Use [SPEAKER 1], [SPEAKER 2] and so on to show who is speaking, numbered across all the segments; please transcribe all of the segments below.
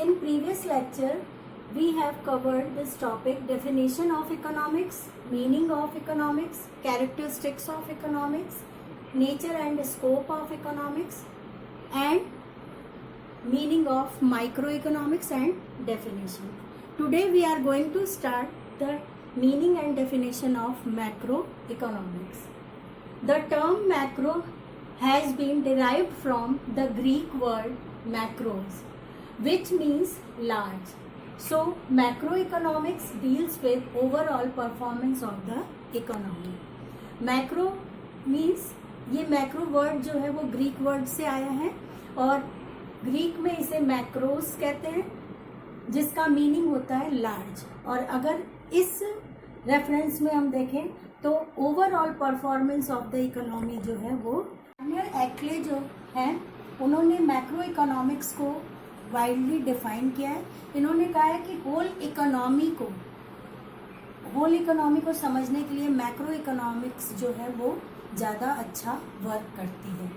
[SPEAKER 1] In previous lecture, we have covered this topic: definition of economics, meaning of economics, characteristics of economics, nature and scope of economics, and meaning of microeconomics and definition. Today we are going to start the meaning and definition of macroeconomics. The term macro has been derived from the Greek word macros, which means large. So macroeconomics deals with overall performance of the economy. Macro means, ये macro word जो है वो Greek word से आया है और Greek में इसे मैक्रोस कहते हैं, जिसका मीनिंग होता है लार्ज. और अगर इस रेफरेंस में हम देखें तो overall performance of the economy जो है वो एक्ले जो है उन्होंने मैक्रो इकोनॉमिक्स को वाइडली डिफाइन किया है. इन्होंने कहा है कि होल इकोनॉमी को समझने के लिए मैक्रो इकोनॉमिक्स जो है वो ज़्यादा अच्छा वर्क करती है.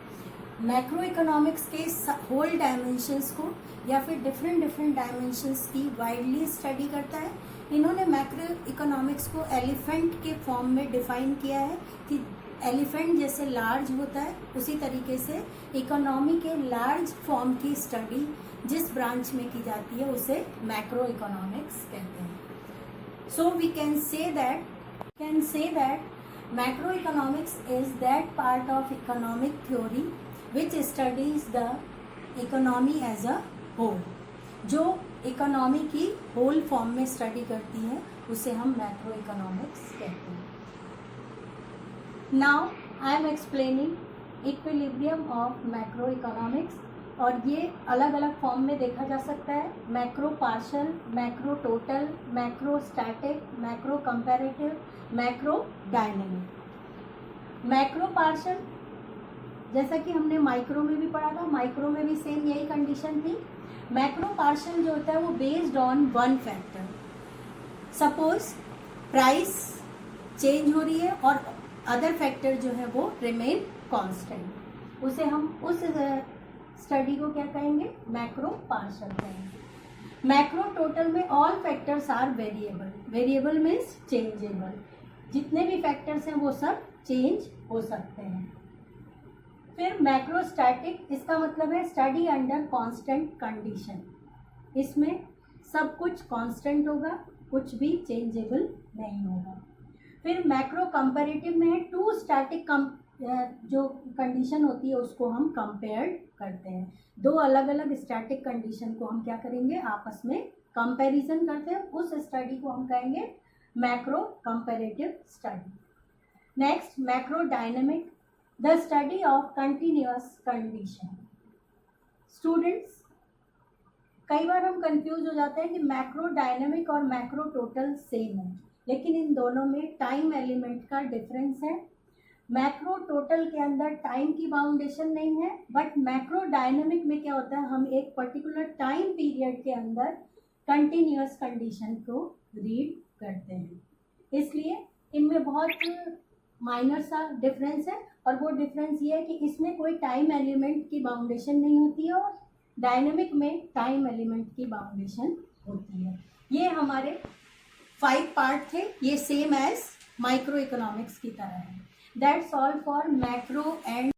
[SPEAKER 1] मैक्रो इकोनॉमिक्स के होल डायमेंशंस को या फिर डिफरेंट डायमेंशंस की वाइडली स्टडी करता है. इन्होंने मैक्रो इकोनॉमिक्स को एलिफेंट के फॉर्म में डिफाइन किया है कि एलिफेंट जैसे लार्ज होता है उसी तरीके से इकोनॉमी के लार्ज फॉर्म की स्टडी जिस ब्रांच में की जाती है उसे मैक्रो इकोनॉमिक्स कहते हैं. So we can say that macroeconomics is that part of economic theory which studies the economy as a whole. जो इकोनॉमी की होल फॉर्म में स्टडी करती है उसे हम मैक्रो इकोनॉमिक्स कहते हैं. Now I am explaining equilibrium of macro economics. और ये अलग अलग फॉर्म में देखा जा सकता है: macro partial, macro total, macro static, macro comparative, macro dynamic. Macro partial जैसा कि हमने माइक्रो में भी पढ़ा था, माइक्रो में भी सेम यही कंडीशन थी. मैक्रो पार्शल जो होता है वो based on one factor. Suppose price change हो रही है और अदर फैक्टर जो है वो रिमेन कांस्टेंट, उसे हम उस स्टडी को क्या कहेंगे? मैक्रो पार्शल कहेंगे. मैक्रो टोटल में all factors are variable. Variable means changeable. जितने भी फैक्टर्स हैं वो सब चेंज हो सकते हैं. फिर मैक्रो स्टैटिक, इसका मतलब है स्टडी अंडर कांस्टेंट कंडीशन. इसमें सब कुछ कांस्टेंट होगा, कुछ भी चेंजेबल नहीं होगा. फिर मैक्रो कंपैरेटिव में है टू स्टैटिक जो कंडीशन होती है उसको हम कंपेयर करते हैं. दो अलग अलग स्टैटिक कंडीशन को हम क्या करेंगे? आपस में कंपैरिजन करते हैं. उस स्टडी को हम कहेंगे macro comparative study. Next, macro dynamic, the study of continuous condition. Students, कई बार हम कंफ्यूज हो जाते हैं कि मैक्रो डायनेमिक और मैक्रो टोटल सेम है, लेकिन इन दोनों में टाइम एलिमेंट का डिफरेंस है. मैक्रो टोटल के अंदर टाइम की बाउंडेशन नहीं है, बट मैक्रो डायनेमिक में क्या होता है, हम एक पर्टिकुलर टाइम पीरियड के अंदर कंटिन्यूअस कंडीशन को रीड करते हैं. इसलिए इनमें बहुत माइनर सा डिफरेंस है. और वो डिफरेंस ये है कि इसमें कोई टाइम एलिमेंट की बाउंडेशन नहीं होती है और डायनेमिक में टाइम एलिमेंट की बाउंडेशन होती है. ये हमारे 5 पार्ट थे. ये सेम एज माइक्रो इकोनॉमिक्स की तरह है. That's all for macro. And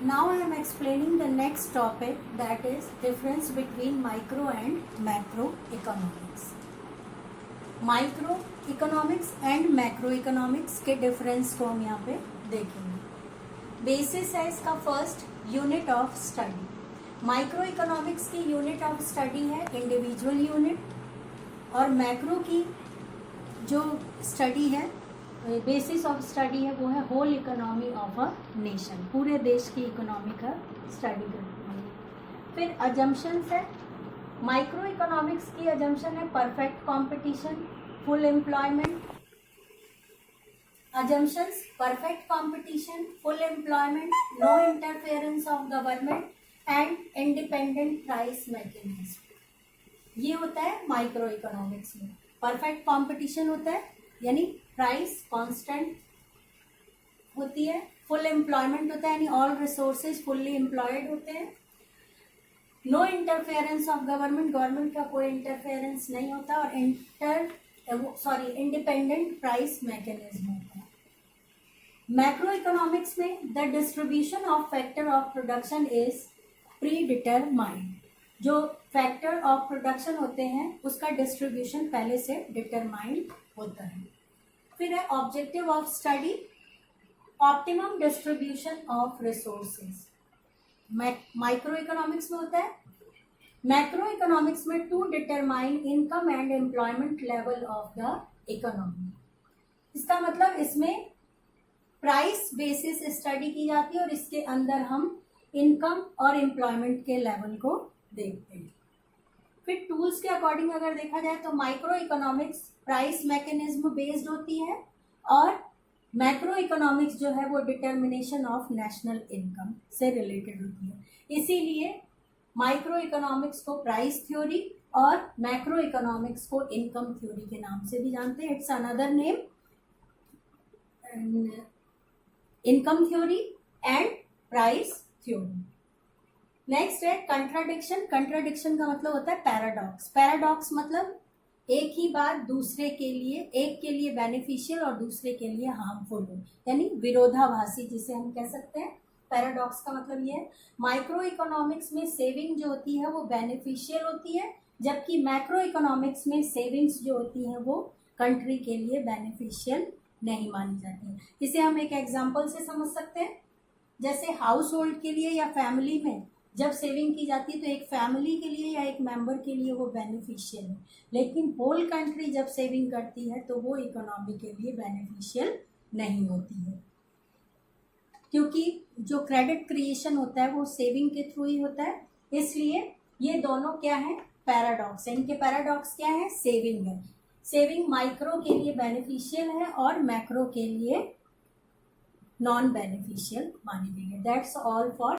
[SPEAKER 1] now I am explaining the next topic, that is difference between micro and macro economics. Micro economics and macro economics के difference को हम यहाँ पे देखेंगे. बेसिस है इसका first unit of study. Micro economics की unit of study है इंडिविजुअल यूनिट, और मैक्रो की जो स्टडी है, बेसिस ऑफ स्टडी है, वो है whole economy of a nation. पूरे देश की इकोनॉमी का स्टडी करती है. फिर अजम्पशंस है. माइक्रो इकोनॉमिक्स की अजम्पशन है perfect competition, full employment. Assumptions: perfect competition, full employment, no interference of government and independent price mechanism. ये होता है माइक्रो इकोनॉमिक्स में. परफेक्ट कंपटीशन होता है यानी प्राइस कांस्टेंट होती है. फुल एम्प्लॉयमेंट होता है यानी ऑल रिसोर्सेज फुल्ली एम्प्लॉयड होते हैं. No interference of government, government का कोई इंटरफेरेंस नहीं होता, और इंडिपेंडेंट प्राइस मैकेनिज्म होता है। मैक्रो इकोनॉमिक्स में the distribution of factor of production is pre determined. जो फैक्टर ऑफ प्रोडक्शन होते हैं उसका डिस्ट्रीब्यूशन पहले से डिटरमाइंड होता है। फिर है objective of study, optimum distribution of resources. Micro economics में होता है। मैक्रो इकोनॉमिक्स में to determine income and employment level of the economy. इसका मतलब इसमें प्राइस बेसिस स्टडी की जाती है और इसके अंदर हम इनकम और एम्प्लॉयमेंट के लेवल को देखते हैं। फिर टूल्स के अकॉर्डिंग अगर देखा जाए तो micro economics price mechanism based होती है, और मैक्रो इकोनॉमिक्स जो है वो डिटर्मिनेशन ऑफ नेशनल इनकम से रिलेटेड होती है। इसीलिए माइक्रो इकोनॉमिक्स को प्राइस थ्योरी और मैक्रो इकोनॉमिक्स को इनकम थ्योरी के नाम से भी जानते हैं। It's another name, income theory and price theory. Next है कंट्राडिक्शन। कंट्राडिक्शन का मतलब होता है पैराडॉक्स। पैराडॉक्स मतलब एक ही बात दूसरे के लिए, एक के लिए बेनिफिशियल और दूसरे के लिए हार्मफुल हो, यानी विरोधाभासी जिसे हम कह सकते हैं। पैराडॉक्स का मतलब ये है माइक्रो इकोनॉमिक्स में सेविंग जो होती है वो बेनिफिशियल होती है, जबकि मैक्रो इकोनॉमिक्स में सेविंग्स जो होती हैं वो कंट्री के लिए बेनिफिशियल नहीं मानी जाती है। इसे हम एक एग्जाम्पल से समझ सकते हैं। जैसे हाउस होल्ड के लिए या फैमिली में जब सेविंग की जाती है तो एक फैमिली के लिए या एक मेंबर के लिए वो बेनिफिशियल है, लेकिन होल कंट्री जब सेविंग करती है तो वो इकोनॉमी के लिए बेनिफिशियल नहीं होती है, क्योंकि जो क्रेडिट क्रिएशन होता है वो सेविंग के थ्रू ही होता है। इसलिए ये दोनों क्या है, पैराडॉक्स है। इनके पैराडॉक्स क्या है, सेविंग है। सेविंग माइक्रो के लिए बेनिफिशियल है और मैक्रो के लिए नॉन बेनिफिशियल मानी गई है। That's all for